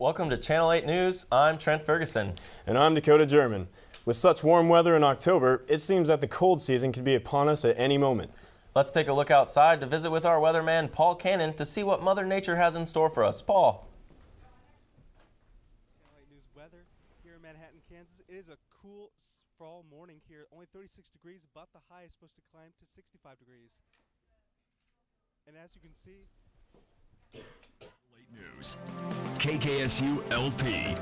Welcome to Channel 8 News. I'm Trent Ferguson. And I'm Dakota German. With such warm weather in October, it seems that the cold season could be upon us at any moment. Let's take a look outside to visit with our weatherman, Paul Cannon, to see what Mother Nature has in store for us. Paul. Channel 8 News weather here in Manhattan, Kansas. It is a cool fall morning here. Only 36 degrees, but the high is supposed to climb to 65 degrees. And as you can see, Late News, KKSU LP.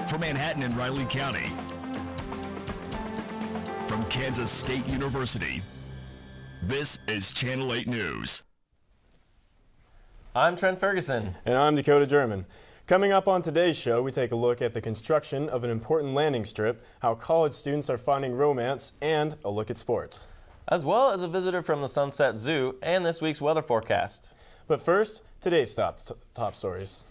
From Manhattan and Riley County. From Kansas State University. This is Channel 8 News. I'm Trent Ferguson. And I'm Dakota German. Coming up on today's show, we take a look at the construction of an important landing strip, how college students are finding romance, and a look at sports. As well as a visitor from the Sunset Zoo and this week's weather forecast. But first, today's top stories.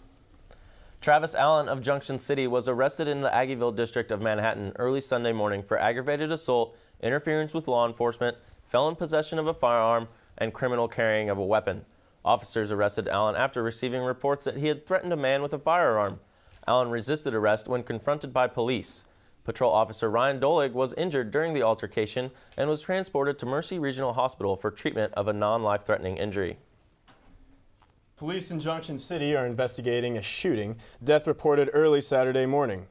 Travis Allen of Junction City was arrested in the Aggieville district of Manhattan early Sunday morning for aggravated assault, interference with law enforcement, felon possession of a firearm, and criminal carrying of a weapon. Officers arrested Allen after receiving reports that he had threatened a man with a firearm. Allen resisted arrest when confronted by police. Patrol Officer Ryan Dolig was injured during the altercation and was transported to Mercy Regional Hospital for treatment of a non-life-threatening injury. Police in Junction City are investigating a shooting, death reported early Saturday morning.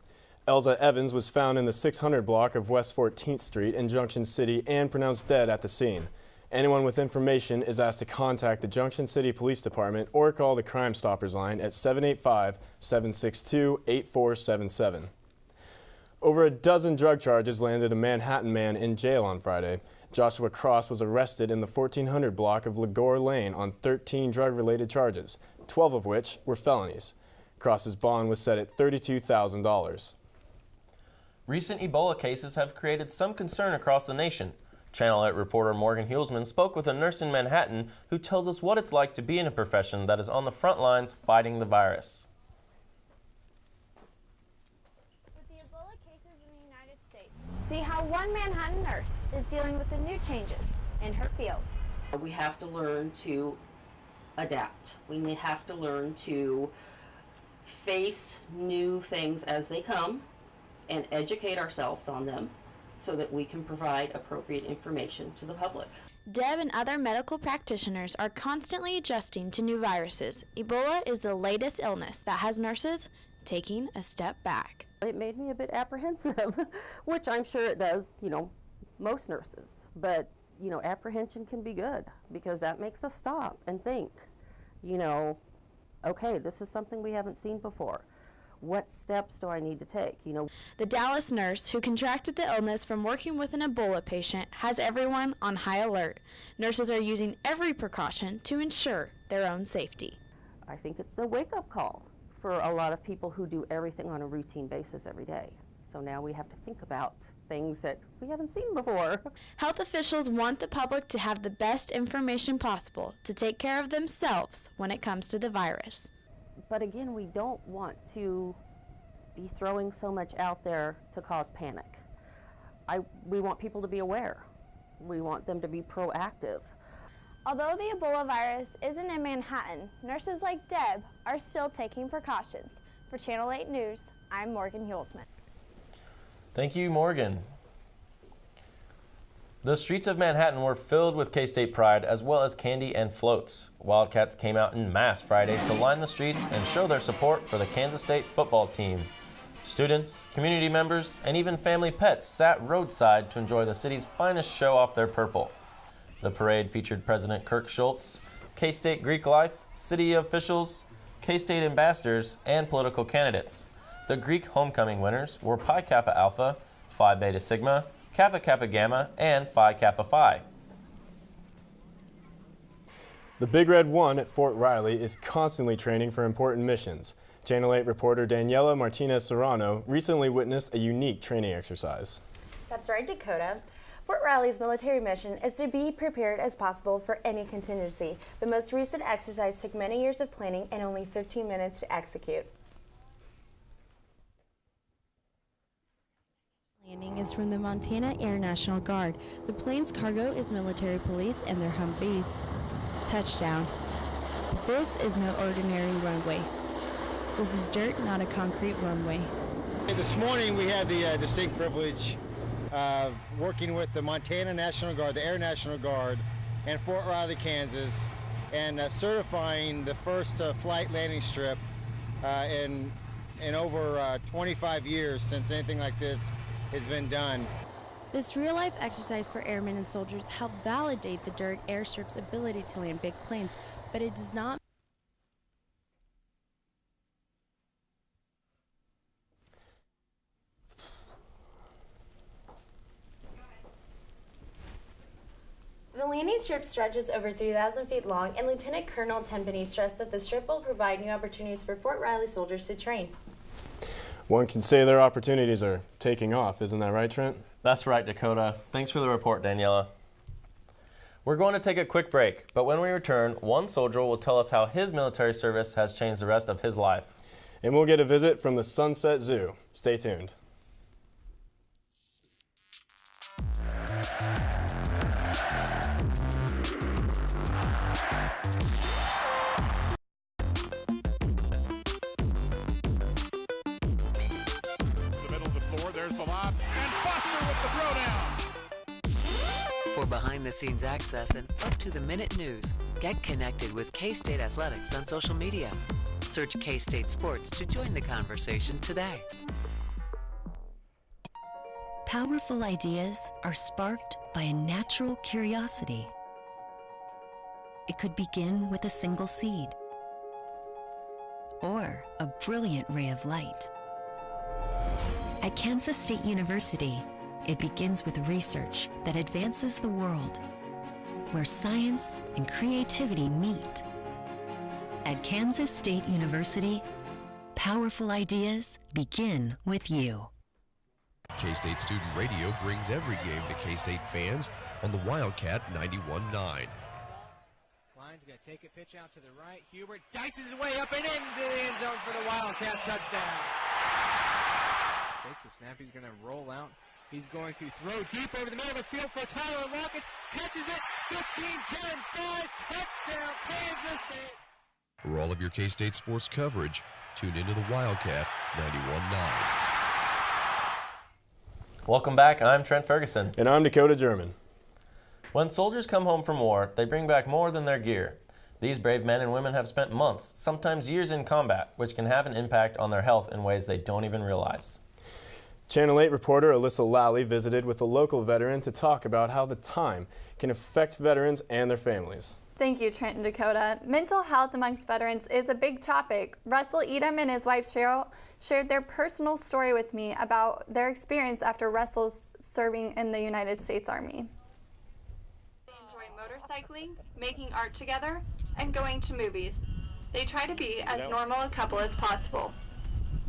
Elza Evans was found in the 600 block of West 14th Street in Junction City and pronounced dead at the scene. Anyone with information is asked to contact the Junction City Police Department or call the Crime Stoppers line at 785-762-8477. Over a dozen drug charges landed a Manhattan man in jail on Friday. Joshua Cross was arrested in the 1400 block of Lagore Lane on 13 drug-related charges, 12 of which were felonies. Cross's bond was set at $32,000. Recent Ebola cases have created some concern across the nation. Channel 8 reporter Morgan Hulsman spoke with a nurse in Manhattan who tells us what it's like to be in a profession that is on the front lines fighting the virus. See how one Manhattan nurse is dealing with the new changes in her field. We have to learn to adapt. We have to learn to face new things as they come and educate ourselves on them so that we can provide appropriate information to the public. Deb and other medical practitioners are constantly adjusting to new viruses. Ebola is the latest illness that has nurses taking a step back. It made me a bit apprehensive, which I'm sure it does, most nurses. But, apprehension can be good because that makes us stop and think, okay, this is something we haven't seen before. What steps do I need to take, The Dallas nurse who contracted the illness from working with an Ebola patient has everyone on high alert. Nurses are using every precaution to ensure their own safety. I think it's a wake-up call for a lot of people who do everything on a routine basis every day. So now we have to think about things that we haven't seen before. Health officials want the public to have the best information possible to take care of themselves when it comes to the virus. But again, we don't want to be throwing so much out there to cause panic. We want people to be aware. We want them to be proactive. Although the Ebola virus isn't in Manhattan, nurses like Deb are still taking precautions. For Channel 8 News, I'm Morgan Hulsman. Thank you, Morgan. The streets of Manhattan were filled with K-State pride as well as candy and floats. Wildcats came out en masse Friday to line the streets and show their support for the Kansas State football team. Students, community members, and even family pets sat roadside to enjoy the city's finest show off their purple. The parade featured President Kirk Schultz, K-State Greek Life, city officials, K-State ambassadors, and political candidates. The Greek homecoming winners were Pi Kappa Alpha, Phi Beta Sigma, Kappa Kappa Gamma, and Phi Kappa Phi. The Big Red 1 at Fort Riley is constantly training for important missions. Channel 8 reporter Daniela Martinez Serrano recently witnessed a unique training exercise. That's right, Dakota. Fort Riley's military mission is to be prepared as possible for any contingency. The most recent exercise took many years of planning and only 15 minutes to execute. Landing is from the Montana Air National Guard. The plane's cargo is military police and their Humvees. Touchdown. This is no ordinary runway. This is dirt, not a concrete runway. This morning we had the distinct privilege of working with the Montana National Guard, the Air National Guard, and Fort Riley, Kansas, and certifying the first flight landing strip in over 25 years since anything like this has been done. This real-life exercise for airmen and soldiers helped validate the dirt airstrip's ability to land big planes, but it does not. The landing strip stretches over 3,000 feet long, and Lieutenant Colonel Tenpenny stressed that the strip will provide new opportunities for Fort Riley soldiers to train. One can say their opportunities are taking off, isn't that right, Trent? That's right, Dakota. Thanks for the report, Daniela. We're going to take a quick break, but when we return, one soldier will tell us how his military service has changed the rest of his life. And we'll get a visit from the Sunset Zoo. Stay tuned. For behind-the-scenes access and up-to-the-minute news, get connected with K-State Athletics on social media. Search K-State Sports to join the conversation today. Powerful ideas are sparked by a natural curiosity. It could begin with a single seed or a brilliant ray of light. At Kansas State University, it begins with research that advances the world, where science and creativity meet. At Kansas State University, powerful ideas begin with you. K-State Student Radio brings every game to K-State fans on the Wildcat 91.9. Klein's going to take a pitch out to the right. Hubert dices his way up and into the end zone for the Wildcat touchdown. Takes the snap. He's going to roll out. He's going to throw deep over the middle of the field for Tyler Lockett. Catches it. 15-10, 5, touchdown, Kansas State. For all of your K-State sports coverage, tune into the Wildcat 91.9. Welcome back. I'm Trent Ferguson. And I'm Dakota German. When soldiers come home from war, they bring back more than their gear. These brave men and women have spent months, sometimes years in combat, which can have an impact on their health in ways they don't even realize. Channel 8 reporter Alyssa Lally visited with a local veteran to talk about how the time can affect veterans and their families. Thank you, Trent and Dakota. Mental health amongst veterans is a big topic. Russell Edom and his wife Cheryl shared their personal story with me about their experience after Russell's serving in the United States Army. They enjoy motorcycling, making art together, and going to movies. They try to be as normal a couple as possible.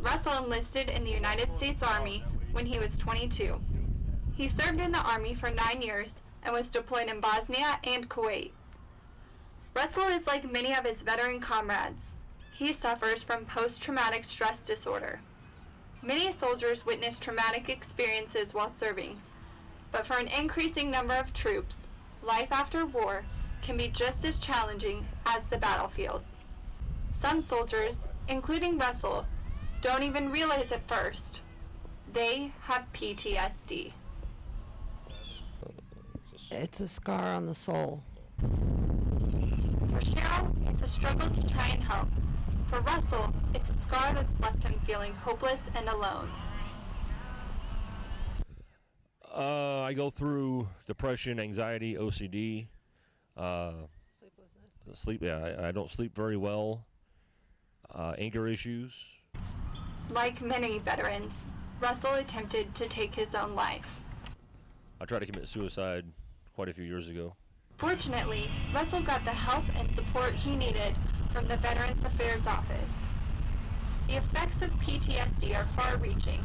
Russell enlisted in the United States Army when he was 22. He served in the Army for 9 years and was deployed in Bosnia and Kuwait. Russell is like many of his veteran comrades. He suffers from post-traumatic stress disorder. Many soldiers witness traumatic experiences while serving, but for an increasing number of troops, life after war can be just as challenging as the battlefield. Some soldiers, including Russell, don't even realize at first they have PTSD. It's a scar on the soul. For Cheryl, it's a struggle to try and help. For Russell, it's a scar that's left him feeling hopeless and alone. I go through depression, anxiety, OCD. Sleep. Yeah, I don't sleep very well. Anger issues. Like many veterans, Russell attempted to take his own life. I tried to commit suicide quite a few years ago. Fortunately, Russell got the help and support he needed from the Veterans Affairs Office. The effects of PTSD are far-reaching.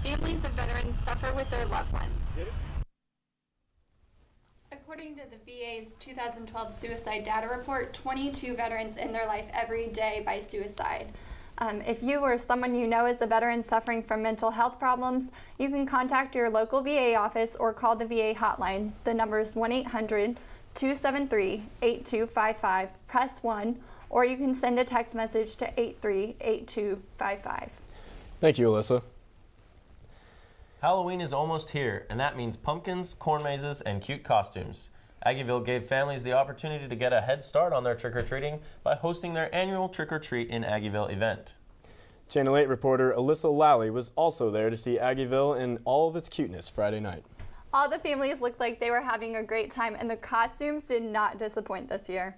Families of veterans suffer with their loved ones. According to the VA's 2012 suicide data report, 22 veterans end their life every day by suicide. If you or someone you know is a veteran suffering from mental health problems, you can contact your local VA office or call the VA hotline. The number is 1-800-273-8255, press 1, or you can send a text message to 838255. Thank you, Alyssa. Halloween is almost here, and that means pumpkins, corn mazes, and cute costumes. Aggieville gave families the opportunity to get a head start on their trick-or-treating by hosting their annual Trick-or-Treat in Aggieville event. Channel 8 reporter Alyssa Lally was also there to see Aggieville in all of its cuteness Friday night. All the families looked like they were having a great time, and the costumes did not disappoint this year.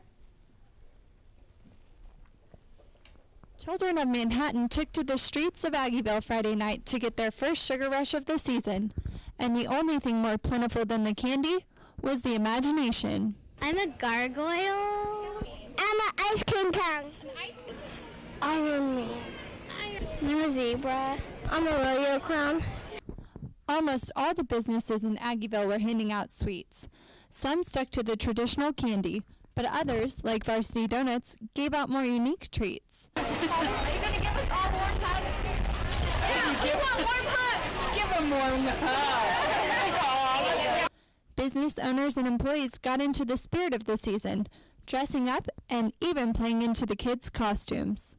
Children of Manhattan took to the streets of Aggieville Friday night to get their first sugar rush of the season. And the only thing more plentiful than the candy was the imagination. I'm a gargoyle. I'm an ice cream cone. Iron Man. I'm a zebra. I'm a rodeo clown. Almost all the businesses in Aggieville were handing out sweets. Some stuck to the traditional candy, but others, like Varsity Donuts, gave out more unique treats. Are you going to give us all warm hugs? Yeah, we want warm hugs. Give them warm hugs. Business owners and employees got into the spirit of the season, dressing up and even playing into the kids' costumes.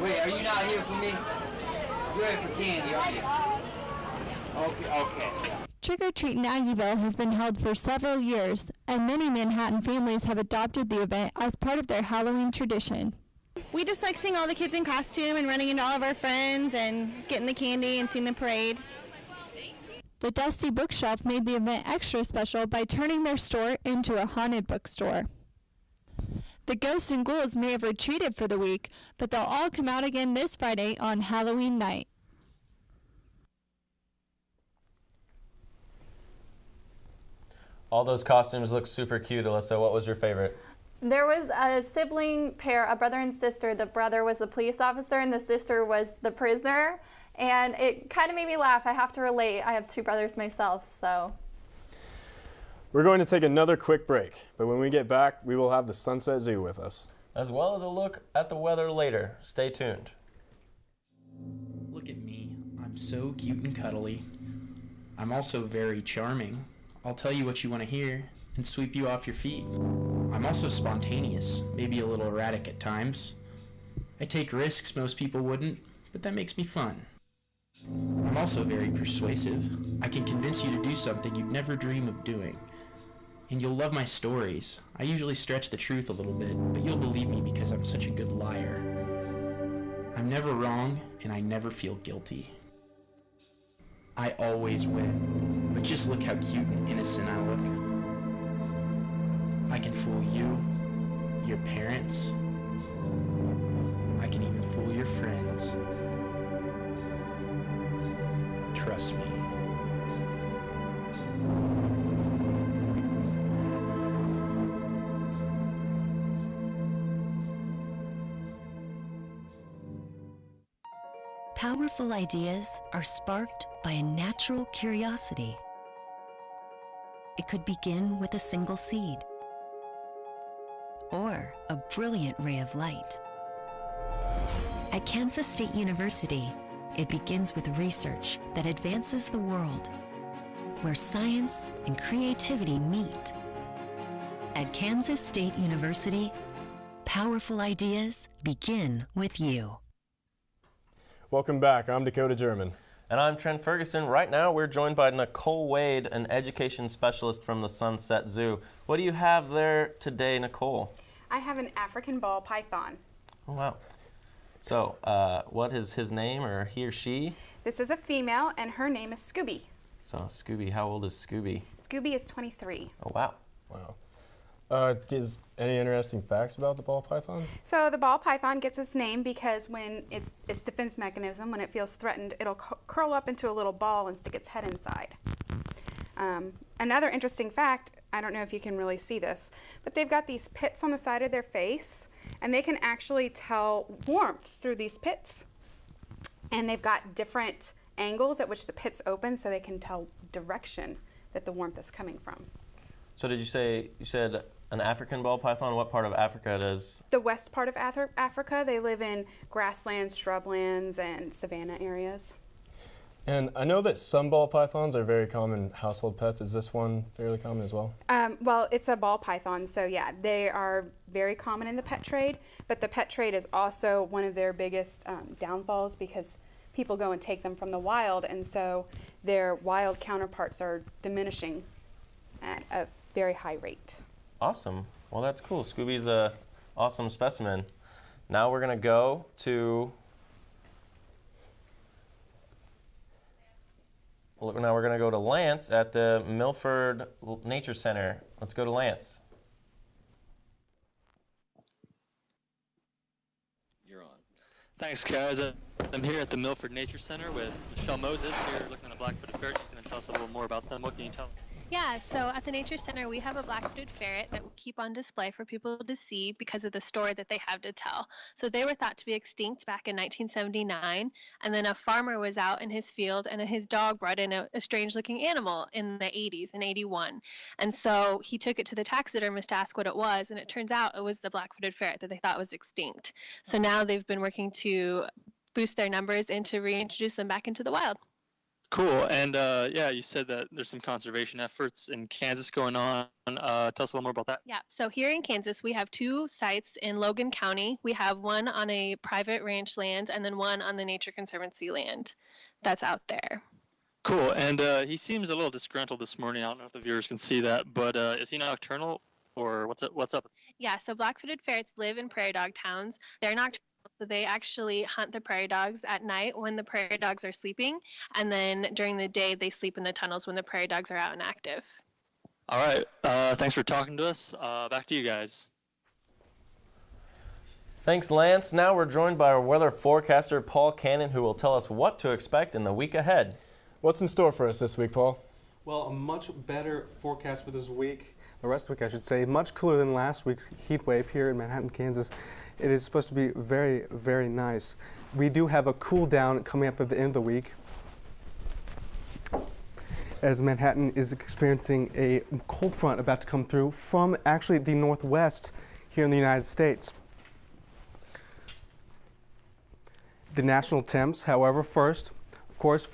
Wait, are you not here for me? You're here for candy, aren't you? Okay. Trick or Treat in Aggieville has been held for several years, and many Manhattan families have adopted the event as part of their Halloween tradition. We just like seeing all the kids in costume and running into all of our friends and getting the candy and seeing the parade. The Dusty Bookshelf made the event extra special by turning their store into a haunted bookstore. The ghosts and ghouls may have retreated for the week, but they'll all come out again this Friday on Halloween night. All those costumes look super cute, Alyssa. What was your favorite? There was a sibling pair, a brother and sister. The brother was a police officer and the sister was the prisoner. And it kind of made me laugh. I have to relate. I have two brothers myself, so. We're going to take another quick break, but when we get back, we will have the Sunset Zoo with us. As well as a look at the weather later. Stay tuned. Look at me. I'm so cute and cuddly. I'm also very charming. I'll tell you what you want to hear and sweep you off your feet. I'm also spontaneous, maybe a little erratic at times. I take risks most people wouldn't, but that makes me fun. I'm also very persuasive. I can convince you to do something you'd never dream of doing. And you'll love my stories. I usually stretch the truth a little bit, but you'll believe me because I'm such a good liar. I'm never wrong, and I never feel guilty. I always win, but just look how cute and innocent I look. I can fool you, your parents. I can even fool your friends. Trust me. Powerful ideas are sparked by a natural curiosity. It could begin with a single seed or a brilliant ray of light. At Kansas State University, it begins with research that advances the world, where science and creativity meet. At Kansas State University, powerful ideas begin with you. Welcome back. I'm Dakota German. And I'm Trent Ferguson. Right now, we're joined by Nicole Wade, an education specialist from the Sunset Zoo. What do you have there today, Nicole? I have an African ball python. Oh, wow. So, what is his name, or he or she? This is a female, and her name is Scooby. So, Scooby, how old is Scooby? Scooby is 23. Oh, wow. Wow. Is any interesting facts about the ball python? So the ball python gets its name because when its defense mechanism, when it feels threatened, it'll curl up into a little ball and stick its head inside. Another interesting fact, I don't know if you can really see this, but they've got these pits on the side of their face, and they can actually tell warmth through these pits. And they've got different angles at which the pits open so they can tell direction that the warmth is coming from. So did you said an African ball python? What part of Africa does? The west part of Africa. They live in grasslands, shrublands, and savanna areas. And I know that some ball pythons are very common household pets. Is this one fairly common as well? Well, it's a ball python, so yeah, they are very common in the pet trade, but the pet trade is also one of their biggest downfalls because people go and take them from the wild, and so their wild counterparts are diminishing at a very high rate. Awesome. Well, that's cool. Scooby's a awesome specimen. Now we're going to go to... Now we're going to go to Lance at the Milford Nature Center. Let's go to Lance. You're on. Thanks, guys. I'm here at the Milford Nature Center with Michelle Moses here looking at a black-footed ferret. She's going to tell us a little more about them. What can you tell us? Yeah, so at the Nature Center, we have a black-footed ferret that we keep on display for people to see because of the story that they have to tell. So they were thought to be extinct back in 1979, and then a farmer was out in his field, and his dog brought in a strange-looking animal in the 80s, in 81. And so he took it to the taxidermist to ask what it was, and it turns out it was the black-footed ferret that they thought was extinct. So now they've been working to boost their numbers and to reintroduce them back into the wild. Cool. And yeah, you said that there's some conservation efforts in Kansas going on. Tell us a little more about that. Yeah. So here in Kansas, we have 2 sites in Logan County. We have one on a private ranch land and then one on the Nature Conservancy land that's out there. Cool. And he seems a little disgruntled this morning. I don't know if the viewers can see that, but is he nocturnal or what's up? Yeah. So black-footed ferrets live in prairie dog towns. They're nocturnal. So they actually hunt the prairie dogs at night when the prairie dogs are sleeping, and then during the day they sleep in the tunnels when the prairie dogs are out and active. All right. Thanks for talking to us. Back to you guys. Thanks, Lance. Now we're joined by our weather forecaster, Paul Cannon, who will tell us what to expect in the week ahead. What's in store for us this week, Paul? Well, a much better forecast for this week. The rest of the week, I should say. Much cooler than last week's heat wave here in Manhattan, Kansas. It is supposed to be very, very nice. We do have a cool down coming up at the end of the week, as Manhattan is experiencing a cold front about to come through from actually the northwest here in the United States. The national temps, however, first, of course,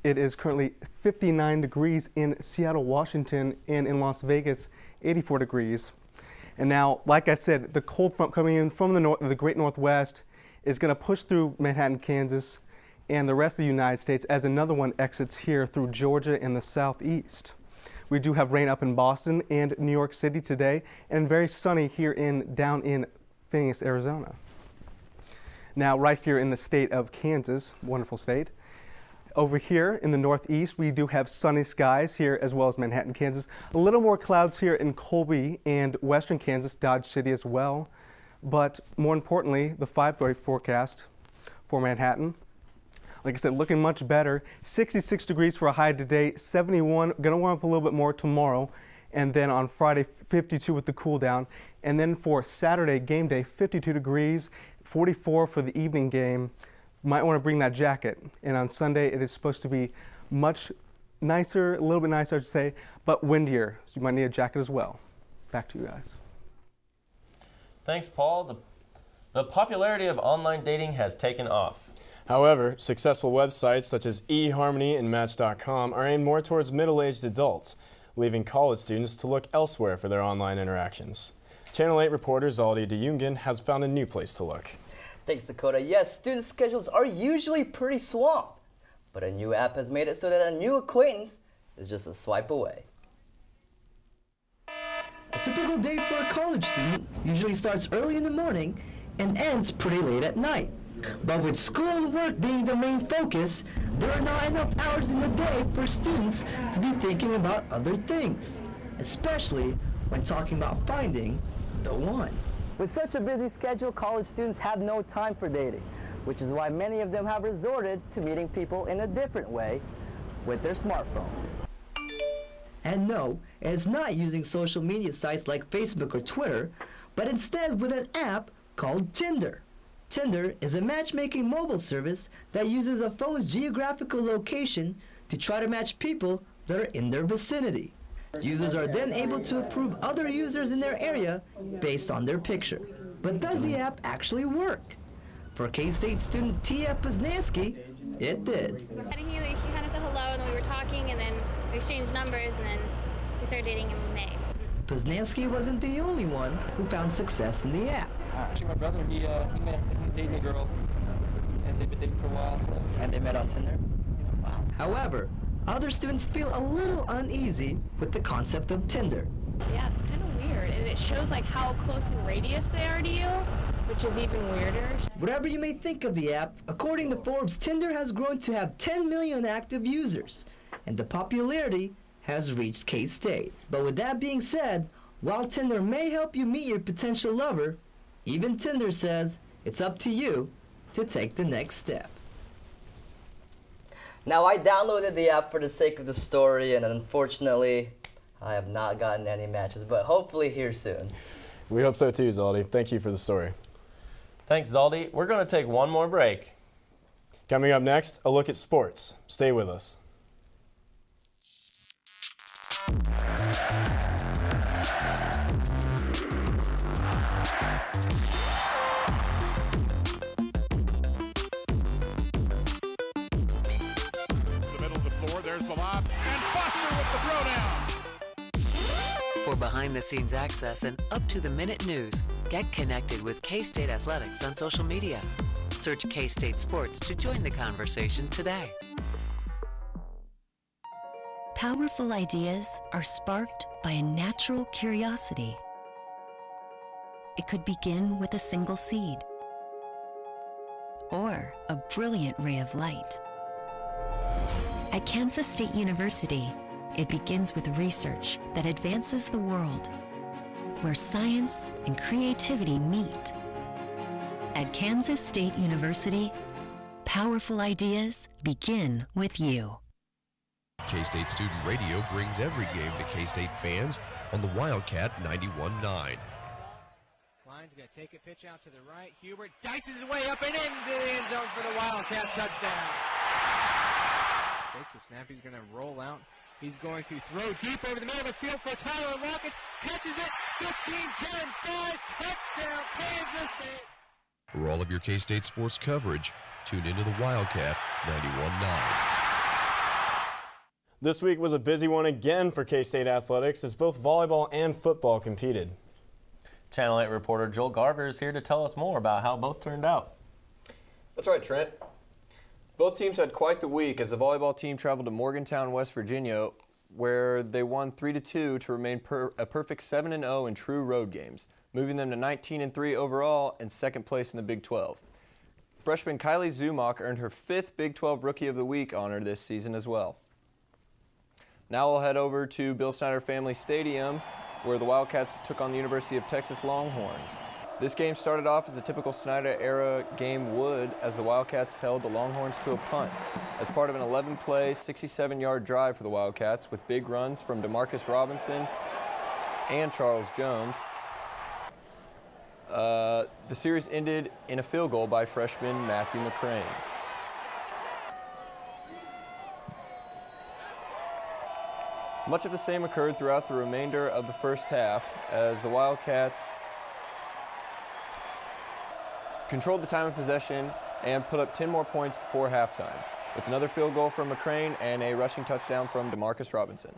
it is currently 59 degrees in Seattle, Washington, and in Las Vegas, 84 degrees. And now, like I said, the cold front coming in from the great northwest is going to push through Manhattan, Kansas, and the rest of the United States as another one exits here through Georgia and the southeast. We do have rain up in Boston and New York City today, and very sunny here down in Phoenix, Arizona. Now, right here in the state of Kansas, wonderful state. Over here in the northeast, we do have sunny skies here as well as Manhattan, Kansas. A little more clouds here in Colby and western Kansas, Dodge City as well. But more importantly, the 5-day forecast for Manhattan, like I said, looking much better. 66 degrees for a high today, 71, gonna warm up a little bit more tomorrow. And then on Friday, 52 with the cool down. And then for Saturday, game day, 52 degrees, 44 for the evening game. Might want to bring that jacket. And on Sunday, it is supposed to be much nicer, a little bit nicer, I should say, but windier. So you might need a jacket as well. Back to you guys. Thanks, Paul. The popularity of online dating has taken off. However, successful websites such as eHarmony and Match.com are aimed more towards middle-aged adults, leaving college students to look elsewhere for their online interactions. Channel 8 reporter Zaldi DeJungen has found a new place to look. Thanks, Dakota. Yes, student schedules are usually pretty swamped, but a new app has made it so that a new acquaintance is just a swipe away. A typical day for a college student usually starts early in the morning and ends pretty late at night. But with school and work being the main focus, there are not enough hours in the day for students to be thinking about other things, especially when talking about finding the one. With such a busy schedule, college students have no time for dating, which is why many of them have resorted to meeting people in a different way with their smartphone. And no, it's not using social media sites like Facebook or Twitter, but instead with an app called Tinder. Tinder is a matchmaking mobile service that uses a phone's geographical location to try to match people that are in their vicinity. Users are then able to approve other users in their area based on their picture. But does the app actually work? For K-State student Tia Poznansky, It did. He kind of said hello, and then we were talking, and then we exchanged numbers, and then we started dating in May. Poznanski wasn't the only one who found success in the app. Actually, my brother, he's dating a girl, and they've been dating for a while. So. And they met on Tinder. Wow. However, other students feel a little uneasy with the concept of Tinder. Yeah, it's kind of weird, and it shows like how close in radius they are to you, which is even weirder. Whatever you may think of the app, according to Forbes, Tinder has grown to have 10 million active users, and the popularity has reached K-State. But with that being said, while Tinder may help you meet your potential lover, even Tinder says it's up to you to take the next step. Now, I downloaded the app for the sake of the story, and unfortunately, I have not gotten any matches, but hopefully here soon. We hope so too, Zaldi. Thank you for the story. Thanks, Zaldi. We're going to take one more break. Coming up next, a look at sports. Stay with us. There's the lob, and Foster with the throwdown. For behind-the-scenes access and up-to-the-minute news, get connected with K-State Athletics on social media. Search K-State Sports to join the conversation today. Powerful ideas are sparked by a natural curiosity. It could begin with a single seed or a brilliant ray of light. At Kansas State University, it begins with research that advances the world, where science and creativity meet. At Kansas State University, powerful ideas begin with you. K-State Student Radio brings every game to K-State fans on the Wildcat 91.9. Klein's going to take a pitch out to the right. Hubert dices his way up and into the end zone for the Wildcat touchdown. Takes the snap. He's going to roll out. He's going to throw deep over the middle of the field for Tyler Lockett. Catches it. 15, 10, 5. Touchdown, Kansas State. For all of your K-State sports coverage, tune into the Wildcat 91.9. This week was a busy one again for K-State athletics as both volleyball and football competed. Channel 8 reporter Joel Garver is here to tell us more about how both turned out. That's right, Trent. Both teams had quite the week as the volleyball team traveled to Morgantown, West Virginia, where they won 3-2 to remain a perfect 7-0 in true road games, moving them to 19-3 overall and second place in the Big 12. Freshman Kylie Zumach earned her 5th Big 12 Rookie of the Week honor this season as well. Now we'll head over to Bill Snyder Family Stadium, where the Wildcats took on the University of Texas Longhorns. This game started off as a typical Snyder-era game would, as the Wildcats held the Longhorns to a punt as part of an 11-play, 67-yard drive for the Wildcats with big runs from DeMarcus Robinson and Charles Jones. The series ended in a field goal by freshman Matthew McCrane. Much of the same occurred throughout the remainder of the first half as the Wildcats controlled the time of possession and put up 10 more points before halftime, with another field goal from McCrane and a rushing touchdown from DeMarcus Robinson.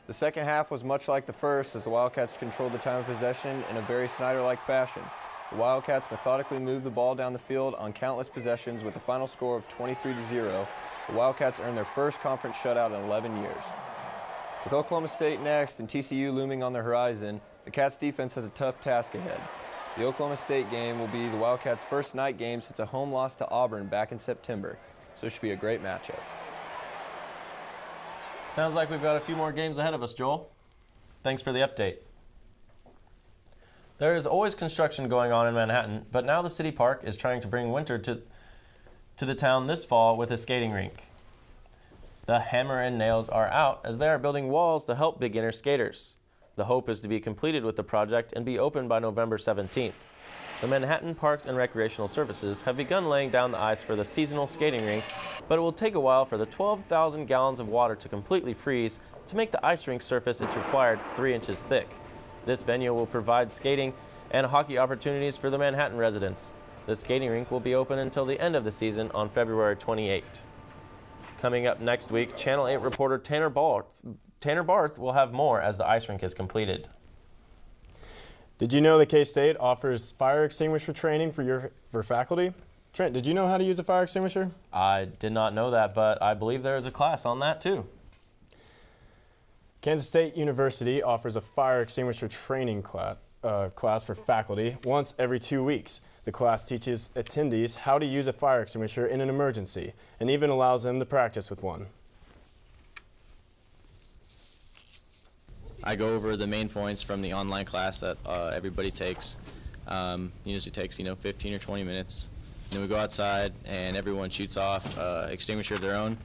The second half was much like the first as the Wildcats controlled the time of possession in a very Snyder-like fashion. The Wildcats methodically moved the ball down the field on countless possessions with a final score of 23-0. The Wildcats earned their first conference shutout in 11 years. With Oklahoma State next and TCU looming on the horizon, the Cats defense has a tough task ahead. The Oklahoma State game will be the Wildcats' first night game since a home loss to Auburn back in September, so it should be a great matchup. Sounds like we've got a few more games ahead of us, Joel. Thanks for the update. There is always construction going on in Manhattan, but now the city park is trying to bring winter to the town this fall with a skating rink. The hammer and nails are out as they are building walls to help beginner skaters. The hope is to be completed with the project and be open by November 17th. The Manhattan Parks and Recreational Services have begun laying down the ice for the seasonal skating rink, but it will take a while for the 12,000 gallons of water to completely freeze to make the ice rink surface its required 3 inches thick. This venue will provide skating and hockey opportunities for the Manhattan residents. The skating rink will be open until the end of the season on February 28. Coming up next week, Channel 8 reporter Tanner Barth will have more as the ice rink is completed. Did you know that K-State offers fire extinguisher training for faculty? Trent, did you know how to use a fire extinguisher? I did not know that, but I believe there is a class on that too. Kansas State University offers a fire extinguisher training class for faculty once every 2 weeks. The class teaches attendees how to use a fire extinguisher in an emergency and even allows them to practice with one. I go over the main points from the online class that everybody takes. Usually takes 15 or 20 minutes. And then we go outside and everyone shoots off extinguisher of their own.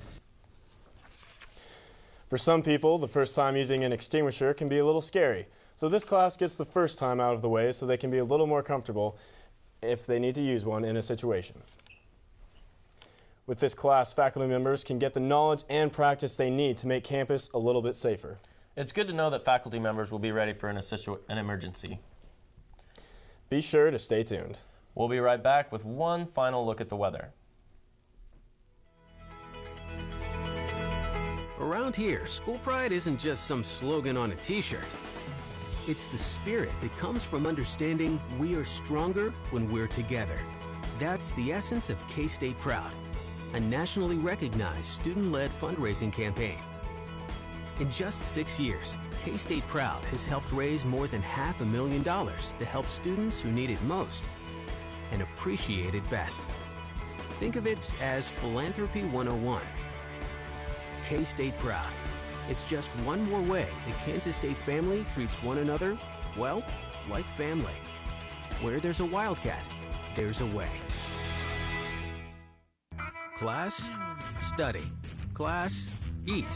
For some people, the first time using an extinguisher can be a little scary. So this class gets the first time out of the way so they can be a little more comfortable if they need to use one in a situation. With this class, faculty members can get the knowledge and practice they need to make campus a little bit safer. It's good to know that faculty members will be ready for an emergency. Be sure to stay tuned. We'll be right back with one final look at the weather. Around here, school pride isn't just some slogan on a t-shirt. It's the spirit that comes from understanding we are stronger when we're together. That's the essence of K-State Proud, a nationally recognized student-led fundraising campaign. In just 6 years, K-State Proud has helped raise more than $500,000 to help students who need it most and appreciate it best. Think of it as Philanthropy 101. K-State Proud. It's just one more way the Kansas State family treats one another, well, like family. Where there's a Wildcat, there's a way. Class, study. Class, eat.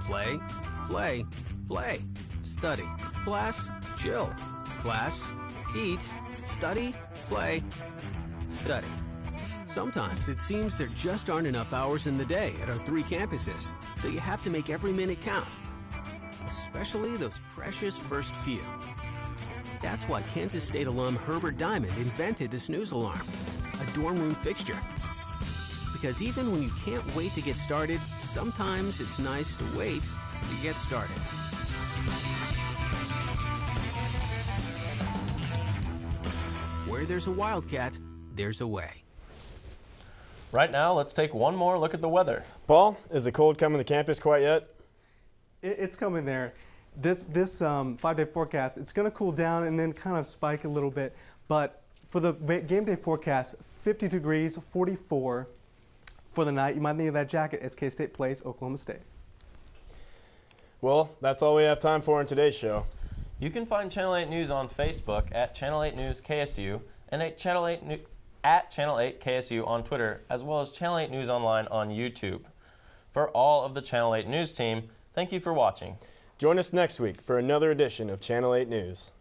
Play, play, play. Study. Class, chill. Class, eat, study, play, study. Sometimes it seems there just aren't enough hours in the day at our 3 campuses, so you have to make every minute count, especially those precious first few. That's why Kansas State alum Herbert Diamond invented the snooze alarm, a dorm room fixture. Because even when you can't wait to get started, sometimes it's nice to wait to get started. Where there's a Wildcat, there's a way. Right now, let's take one more look at the weather. Paul, is the cold coming to campus quite yet? It's coming there. This 5-day forecast, it's going to cool down and then kind of spike a little bit. But for the game day forecast, 50 degrees, 44 for the night. You might need that jacket as K-State plays Oklahoma State. Well, that's all we have time for in today's show. You can find Channel 8 News on Facebook at Channel 8 News KSU and at Channel 8 KSU on Twitter, as well as Channel 8 News Online on YouTube. For all of the Channel 8 News team, thank you for watching. Join us next week for another edition of Channel 8 News.